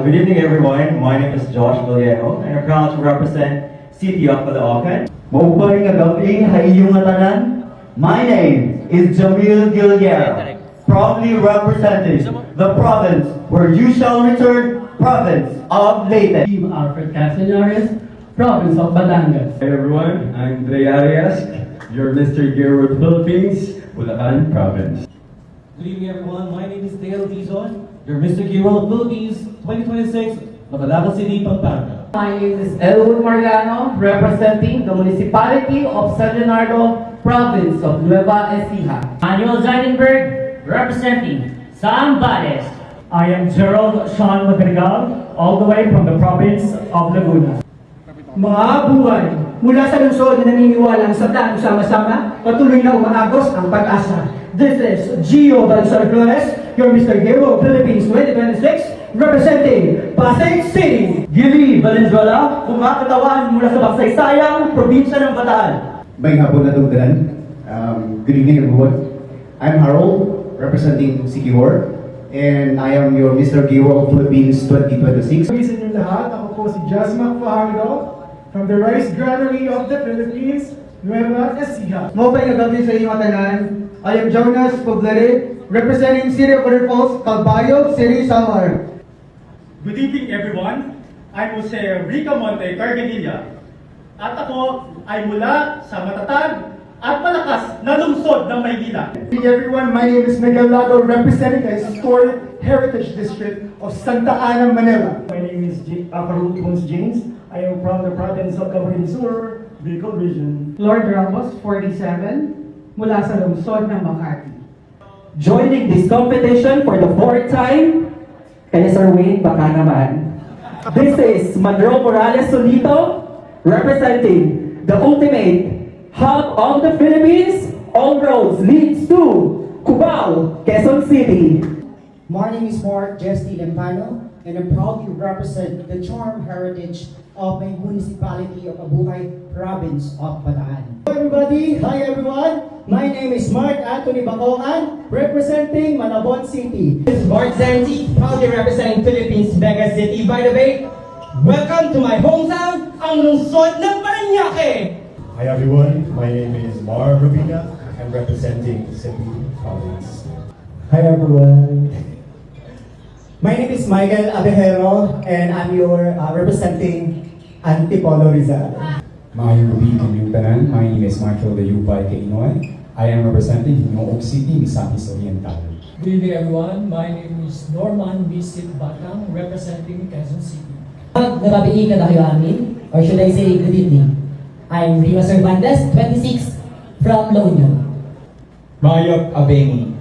Good evening everyone, my name is Josh Villero and I'm proud to represent City of Caloocan. Maupay nga gabi ha iyong nga tanan. My name is Jamil Giliero, proudly representing the province where you shall return, province of Leyte. Team Alfred Castellares, province of Batangas. Hey everyone, I'm Dre Arias, your Mr. Gear Philippines, Bulacan Province. Good evening everyone, my name is Dale Dizon, your Mr. Giro Philippines 2026, Mabalacan City, Pampanga. My name is Elwood Mariano, representing the municipality of San Leonardo, province of Nueva Ecija. Manuel Zeidenberg, representing Zambales. I am Gerald Sean Madrigal, all the way from the province of Laguna. Mga buhay, mula sa lungsod na naniniwalang sa daan sama-sama, patuloy na umaagos ang pag-asa. This is Gio Bansar Flores, your Mr. Giro Philippines 2026, representing Pasay City. Gili Valenzuela, kumakatawan mula sa Bagsaysayang, probinsya ng Bataan. May hapon na tungdalan. Good evening everyone. I'm Harold, representing Sikihor, and I am your Mr. Giro Philippines 2026. Sa inyo lahat, ako po si Jasmine Fajardo, from the Rice Granary of the Philippines, Nueva Ecija. Maupay nga gabi sa iyong tanan. I am Jonas Poblere, representing City of Water Falls, Calbayo City, Samar. Good evening everyone. I'm Jose Rica Monte Carganilla. At ako ay mula sa matatag at malakas na lungsod ng Maynila. Good evening everyone, my name is Miguel Lago, representing the historic heritage district of Santa Ana, Manila. My name is Carl Pons James. I am from the province of Camarines Sur, Bicol Region. Lord Ramos, 47, mula sa lungsod ng Makati. Joining this competition for the fourth time, kay Sir Wayne baka naman. This is Mandro Morales Solito, representing the ultimate hub of the Philippines. All roads leads to Cubao, Quezon City. My name is Mark Jesty Lempano, and I proudly represent the charm heritage of my municipality of Abuhay, province of Bataan. Hello everybody, hi everyone. My name is Mark Anthony Bacoan, representing Malabon City. This is Mark Zanti, proudly representing Philippines Mega City. By the way, welcome to my hometown, ang lungsod ng Parañaque. Hi everyone, my name is Mar Rubina. I'm representing Cebu Province. Hi everyone. My name is Michael Abejero, and I'm your representing Antipolo Rizal. Maayong gabi kanyang tanan. My name is Michael Dayupay Kainoy. I am representing Hinook City, Misamis Oriental. Good evening everyone, my name is Norman Bisit Batang, representing Quezon City. Nababiin ka na kayo amin? Or should I say good evening? I'm Rima Cervantes, 26, from La Union. Mayop Abeni.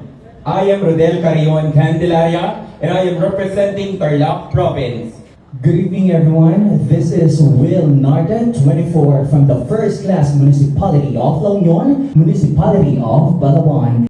I am Rodel Carion Candelaria, and I am representing Tarlac Province. Good evening everyone, this is Will Narda, 24, from the first class municipality of La Union, municipality of Balawan.